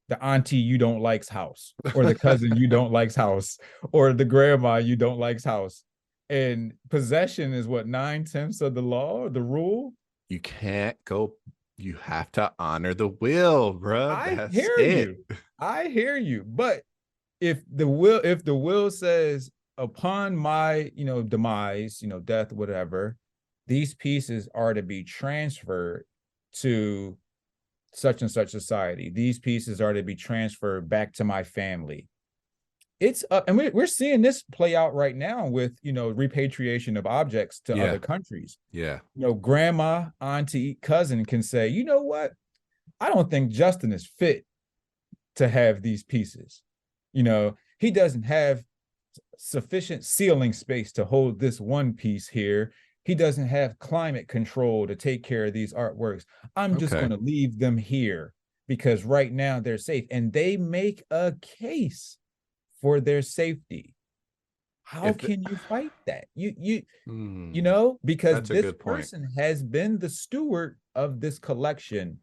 the auntie you don't like's house, or the cousin you don't like's house, or the grandma you don't like's house. And possession is what, 9/10 of the law, the rule. You can't go. You have to honor the will, bro. I That's hear it. you. I hear you. But if the will says, upon my, demise, death, whatever, these pieces are to be transferred to such and such society. These pieces are to be transferred back to my family. it's and we're seeing this play out right now with, repatriation of objects to Yeah. other countries. Yeah. Grandma, auntie, cousin can say, you know what, I don't think Justin is fit to have these pieces. He doesn't have sufficient ceiling space to hold this one piece here. He doesn't have climate control to take care of these artworks. I'm just Okay. going to leave them here because right now they're safe. And they make a case for their safety. How If can you fight that? Hmm, Because that's a this good point. person has been the steward of this collection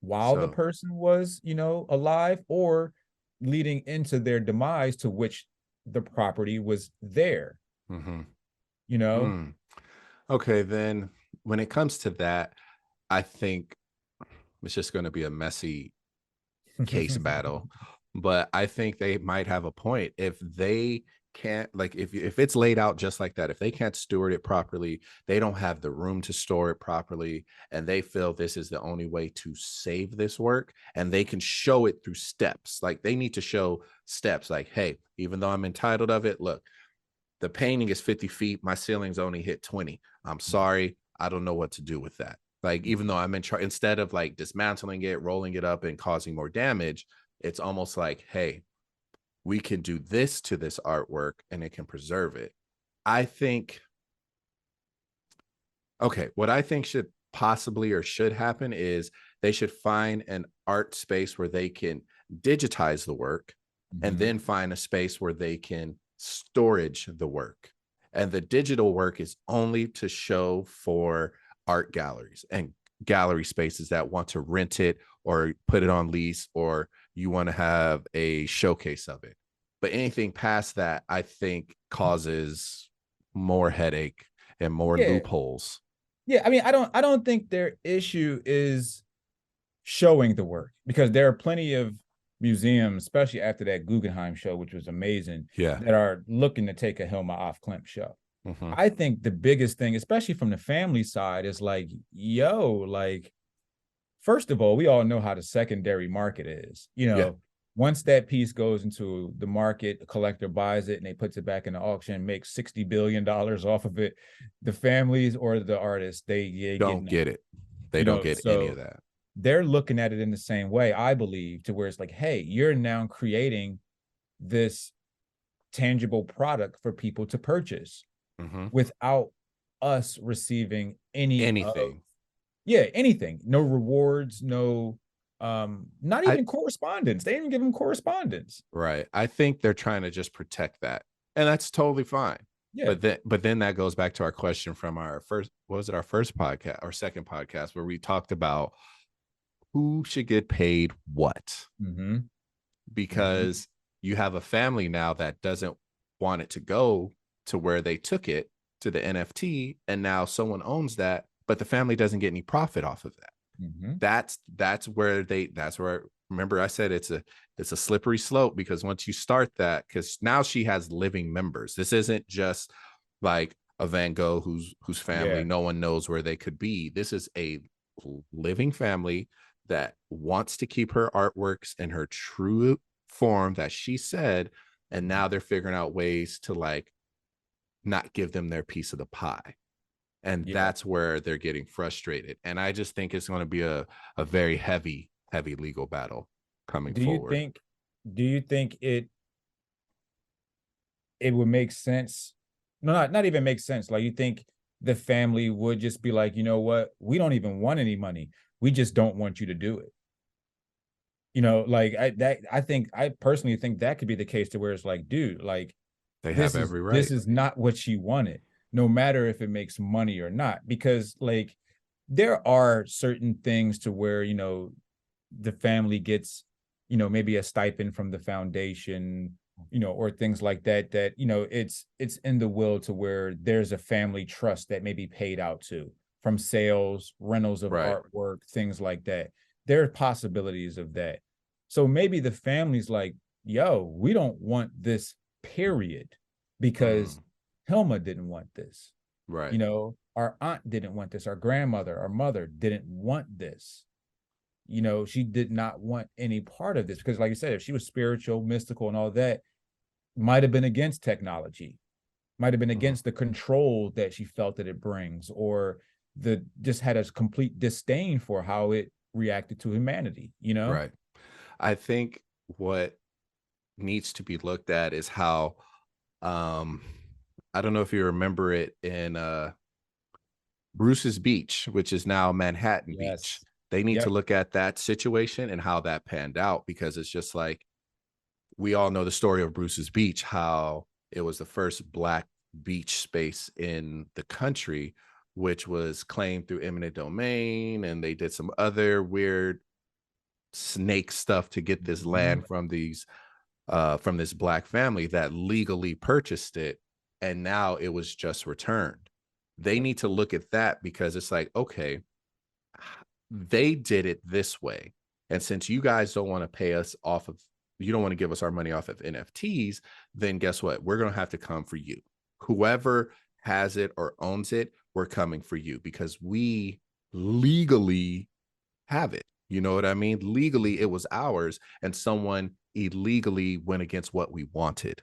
while the So, person was, alive or leading into their demise, to which the property was there, mhm. you know? Hmm. Okay, then when it comes to that, I think it's just going to be a messy case battle. But I think they might have a point if they can't, like, if it's laid out just like that, if they can't steward it properly, they don't have the room to store it properly, and they feel this is the only way to save this work, and they can show it through steps. Like, they need to show steps like, hey, even though I'm entitled of it, look, the painting is 50 feet, my ceiling's only hit 20. I'm sorry, I don't know what to do with that. Like, even though I'm in charge, instead of like dismantling it, rolling it up and causing more damage, it's almost like, hey, we can do this to this artwork and it can preserve it. I think, okay, what I think should possibly or should happen is they should find an art space where they can digitize the work, and Mhm. then find a space where they can storage the work. And the digital work is only to show for art galleries and gallery spaces that want to rent it or put it on lease, or you want to have a showcase of it. But anything past that, I think, causes more headache and more Yeah. loopholes. Yeah. I mean, I don't think their issue is showing the work, because there are plenty of museums, especially after that Guggenheim show, which was amazing, Yeah. that are looking to take a Hilma af Klint show. Hmm. I think the biggest thing, especially from the family side, is like, yo, like, first of all, we all know how the secondary market is. Yeah. Once that piece goes into the market, a collector buys it and they puts it back in the auction, makes $60 billion off of it. The families or the artists, they get Don't nothing. get it. They don't get any of So that. they're looking at it in the same way, I believe, to where it's like, hey, you're now creating this tangible product for people to purchase Hmm. without us receiving any of, Anything. yeah, anything. No rewards, no, not I even correspondence. They didn't even give them correspondence. Right. I think they're trying to just protect that. And that's totally fine. Yeah. But then that goes back to our question from our first, what was it, our first podcast or second podcast, where we talked about who should get paid what? Mm-hmm. Mm-hmm. Because you have a family now that doesn't want it to go to where they took it, to the NFT, and now someone owns that, but the family doesn't get any profit off of that. Mm-hmm. That's where, remember I said it's a slippery slope, because once you start that, because now she has living members. This isn't just like a Van Gogh whose Yeah. family no one knows where they could be. This is a living family that wants to keep her artworks in her true form that she said, and now they're figuring out ways to like not give them their piece of the pie, and Yeah. that's where they're getting frustrated. And I just think it's going to be a very heavy legal battle coming Do you forward. think do you think it would make sense? No, not even make sense. Like, you think the family would just be like, you know what? We don't even want any money. We just don't want you to do it. Like, I personally think that could be the case, to where it's like, dude, like, They have this is every this right. is not what she wanted, no matter if it makes money or not. Because, like, there are certain things to where, the family gets, maybe a stipend from the foundation, or things like that, it's in the will, to where there's a family trust that may be paid out to from sales, rentals of Right. artwork, things like that. There are possibilities of that. So maybe the family's like, yo, we don't want this, period, because Mm, Hilma didn't want this. right. Our aunt didn't want this. Our grandmother, our mother didn't want this. She did not want any part of this, because, like you said, if she was spiritual, mystical, and all that, might have been against technology, might have been against the control that she felt that it brings, or the just had a complete disdain for how it reacted to humanity, you know? Right. I think what needs to be looked at is how um I don't know if you remember it in Bruce's Beach, which is now Manhattan Beach. Yes. They need to Yep. look at that situation and how that panned out, because it's just like we all know the story of Bruce's Beach, how it was the first black beach space in the country, which was claimed through eminent domain, and they did some other weird snake stuff to get this Mhm. land from this black family that legally purchased it, and now it was just returned. They Yep. need to look at that, because it's like, okay, they did it this way. And since you guys don't want to pay us off of, you don't want to give us our money off of NFTs, then guess what? We're going to have to come for you. Whoever has it or owns it, we're coming for you because we legally have it. You know what I mean? Legally, it was ours, and someone illegally went against what we wanted,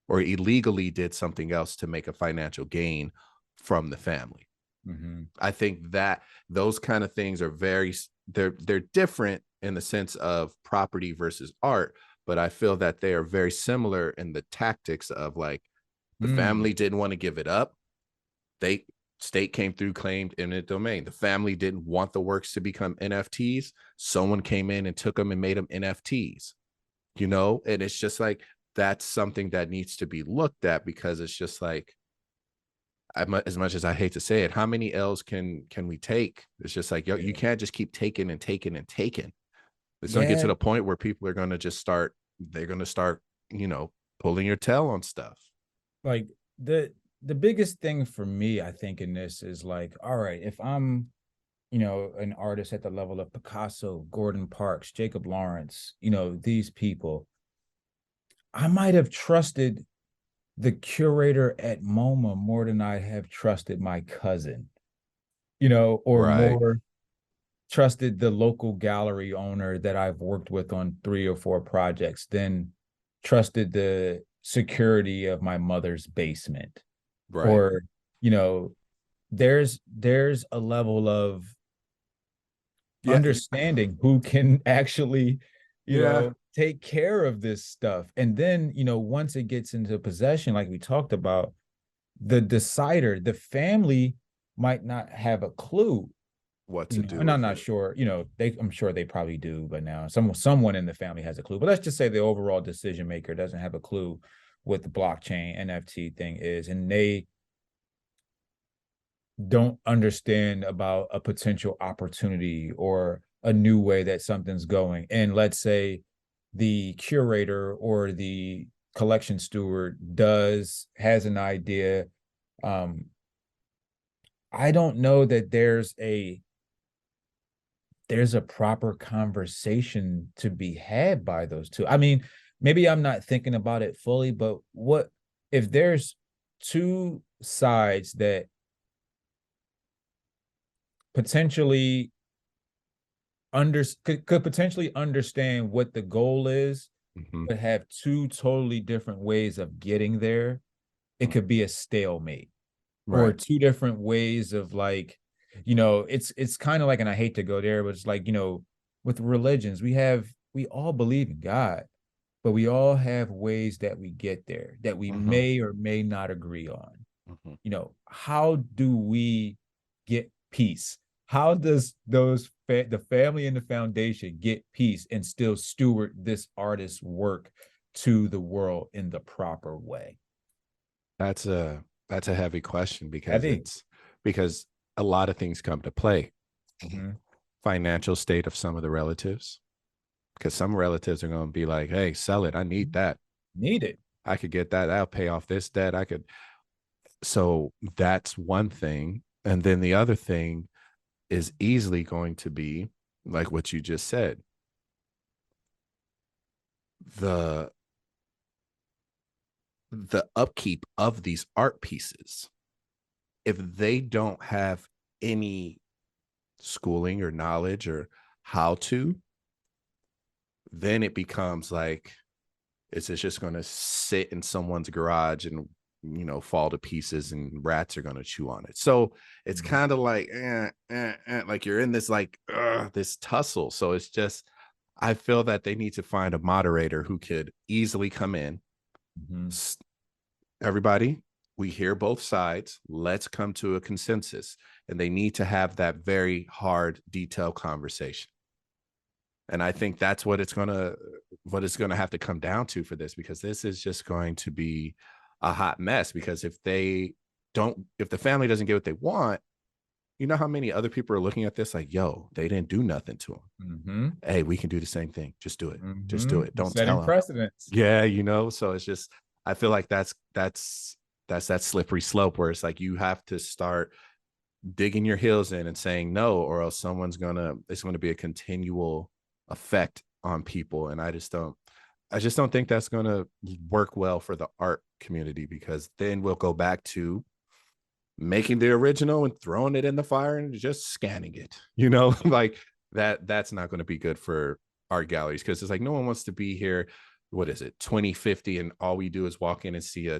or illegally did something else to make a financial gain from the family. Mhm. I think that those kind of things are they're different in the sense of property versus art, but I feel that they are very similar in the tactics of like the Mm. family didn't want to give it up. They State came through, claimed eminent domain. The family didn't want the works to become NFTs. Someone came in and took them and made them NFTs, you know? And it's just like that's something that needs to be looked at, because it's just like as much as I hate to say it, how many L's can we take? It's just like, yo, you Yeah. can't just keep taking and taking and taking. It's gonna get to Yeah. the point where people are gonna just start, they're gonna start, you know, pulling your tail on stuff. Like the biggest thing for me, I think, in this is like, all right, if I'm, an artist at the level of Picasso, Gordon Parks, Jacob Lawrence, these people, I might have trusted the curator at MoMA more than I have trusted my cousin, or Right. more trusted the local gallery owner that I've worked with on 3 or 4 projects than trusted the security of my mother's basement. Right. Or, you know, there's a level of Yeah. understanding who can actually, Yeah. take care of this stuff. And then, once it gets into possession, like we talked about, the decider, the family might not have a clue, What to do and I'm with not it. sure, I'm sure they probably do, but now someone in the family has a clue. But let's just say the overall decision maker doesn't have a clue what the blockchain NFT thing is, and they don't understand about a potential opportunity or a new way that something's going. And let's say the curator or the collection steward has an idea. um I don't know that there's a proper conversation to be had by those two. I mean, maybe I'm not thinking about it fully, but what if there's two sides that potentially could potentially understand what the goal is, Mhm. but have two totally different ways of getting there? It could be a stalemate, or Right. two different ways of, like, it's kind of like, and I hate to go there, but it's like, with religions, we all believe in God, but we all have ways that we get there that we Mhm. may or may not agree on. Mhm. How do we get peace? How does the family and the foundation get peace and still steward this artist's work to the world in the proper way? That's a that's a heavy question, because Heavy. it's because a lot of things come to play. Mhm. Financial state of some of the relatives, because some relatives are going to be like, "Hey, sell it. I need that. Need it. I could get that. I'll pay off this debt. I could." So that's one thing, and then the other thing is easily going to be like what you just said. The the upkeep of these art pieces, if they don't have any schooling or knowledge or how to, then it becomes like it's just going to sit in someone's garage and fall to pieces, and rats are going to chew on it. So it's kind of like like you're in this like this tussle. So it's just, I feel that they need to find a moderator who could easily come in. Mhm. Everybody, we hear both sides, let's come to a consensus. And they need to have that very hard, detailed conversation. And I think that's what it's gonna have to come down to for this, because this is just going to be a hot mess. Because if the family doesn't get what they want, you know how many other people are looking at this like, yo, they didn't do nothing to them. Mm-hmm. Hey, we can do the same thing. Just do it. Just do Mm-hmm. it. Don't Setting tell them. precedents. Yeah, so it's just, I feel like that's that slippery slope where it's like you have to start digging your heels in and saying no, or else it's gonna be a continual effect on people. And I just don't think that's gonna work well for the art community, because then we'll go back to making the original and throwing it in the fire and just scanning it, like that's not going to be good for art galleries, because it's like no one wants to be here, what is it, 2050, and all we do is walk in and see a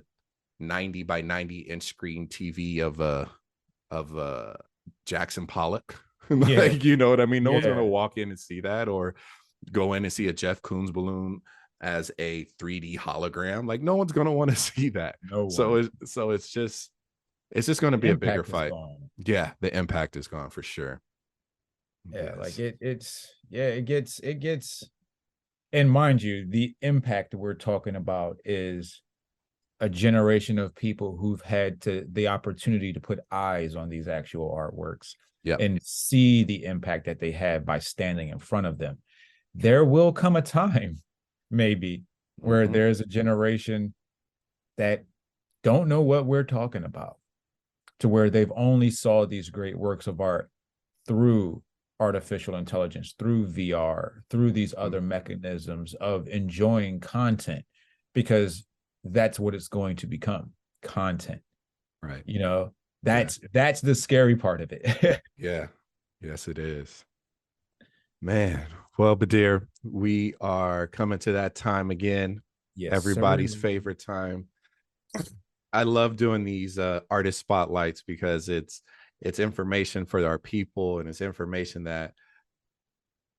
90 by 90 inch screen TV of Jackson Pollock. Yeah. Like, you know what I mean? No one's going to Yeah. walk in and see that, or go in and see a Jeff Koons balloon as a 3D hologram. Like, no one's going to want to see that. No So one. it's just going to The be a bigger impact is fight. gone. Yeah, the impact is gone for sure. Yeah, like Yes. it gets, and mind you, the impact we're talking about is a generation of people who've had the opportunity to put eyes on these actual artworks Yep. and see the impact that they have by standing in front of them. There will come a time, maybe, where Mhm. there's a generation that don't know what we're talking about, to where they've only saw these great works of art through artificial intelligence, through VR, through these other mechanisms of enjoying content, because that's what it's going to become, content. Right. You know, Yeah. that's the scary part of it. Yeah. Yes, it is. Man. Well, Badir, we are coming to that time again. Yes, sir. Everybody's favorite time. I love doing these artist spotlights, because it's information for our people, and it's information that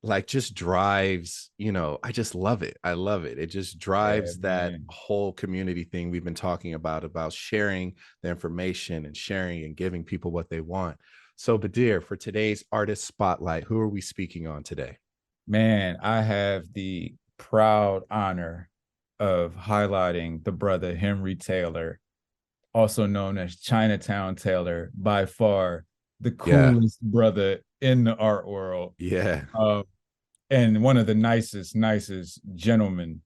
like just drives, I just love it. I love it. It just Yeah, drives that man. whole community thing we've been talking about sharing the information and sharing and giving people what they want. So, Badir, for today's artist spotlight, who are we speaking on today? Man, I have the proud honor of highlighting the brother Henry Taylor, also known as Chinatown Taylor, by far the Yeah. coolest brother in the art world. Yeah. Uh, and one of the nicest gentlemen,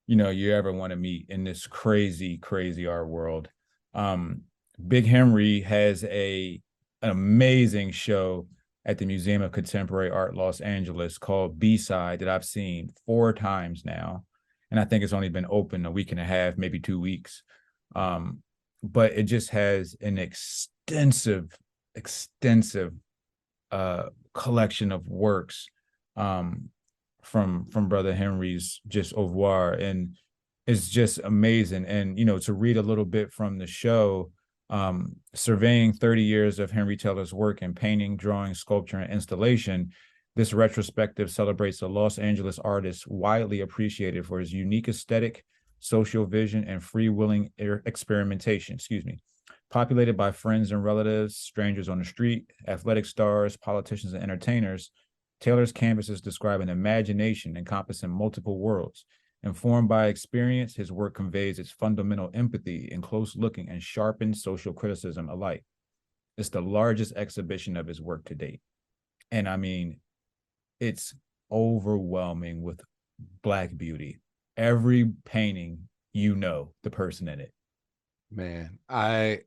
you ever want to meet in this crazy, crazy art world. Um, Big Henry has an amazing show at the Museum of Contemporary Art Los Angeles called B-Side that I've seen 4 times now. And I think it's only been open a week and a half, maybe 2 weeks. But it just has an extensive collection of works from Brother Henry's just oeuvre, and it's just amazing. And to read a little bit from the show, surveying 30 years of Henry Taylor's work in painting, drawing, sculpture, and installation, this retrospective celebrates a Los Angeles artist widely appreciated for his unique aesthetic, social vision, and free-willing experimentation. Excuse me. Populated by friends and relatives, strangers on the street, athletic stars, politicians, and entertainers, Taylor's canvases describe an imagination encompassing multiple worlds. Informed by experience, his work conveys its fundamental empathy and close looking and sharpened social criticism alike. It's the largest exhibition of his work to date. And I mean, it's overwhelming with Black beauty. Every painting, the person in it. Man, I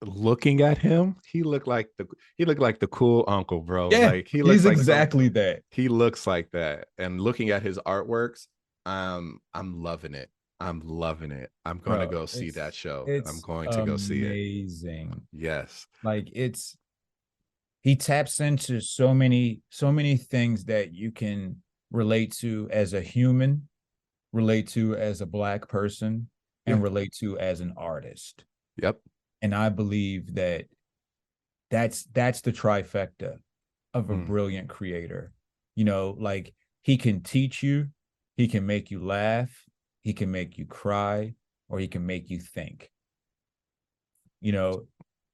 looking at him, he looked like the cool uncle, bro. Yeah, Like he looks he's like some exactly that. he looks like that. And looking at his artworks, I'm loving it. I'm loving it. I'm going to Bro, go see that show. I'm it's going to go see it. amazing. Yes. Like he taps into so many things that you can relate to as a human, relate to as a Black person, and Yeah. relate to as an artist. Yep. And I believe that that's the trifecta of a Mm. brilliant creator. You know, like he can teach you, he can make you laugh, he can make you cry, or he can make you think. You know,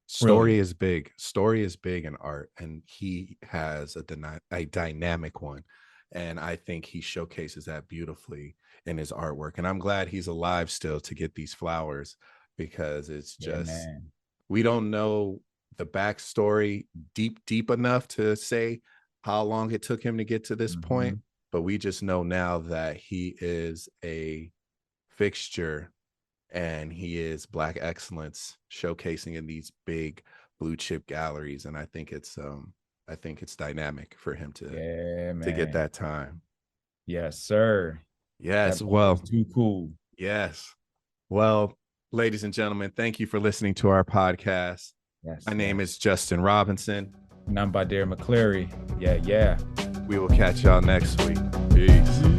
Story brilliant. is big. Story is big in art, and he has a dynamic one. And I think he showcases that beautifully in his artwork. And I'm glad he's alive still to get these flowers, because it's Yeah, just, man. we don't know the backstory deep enough to say how long it took him to get to this point. Mhm. But we just know now that he is a fixture, and he is Black excellence showcasing in these big blue chip galleries. And I think it's dynamic for him Yeah, to get man. that time. Yes, sir. Yes. That brother is Well, too cool. yes. Well, ladies and gentlemen, thank you for listening to our podcast. Yes, My name yes. is Justin Robinson. And I'm Badir McCleary. Yeah, yeah. We will catch y'all next week. Peace.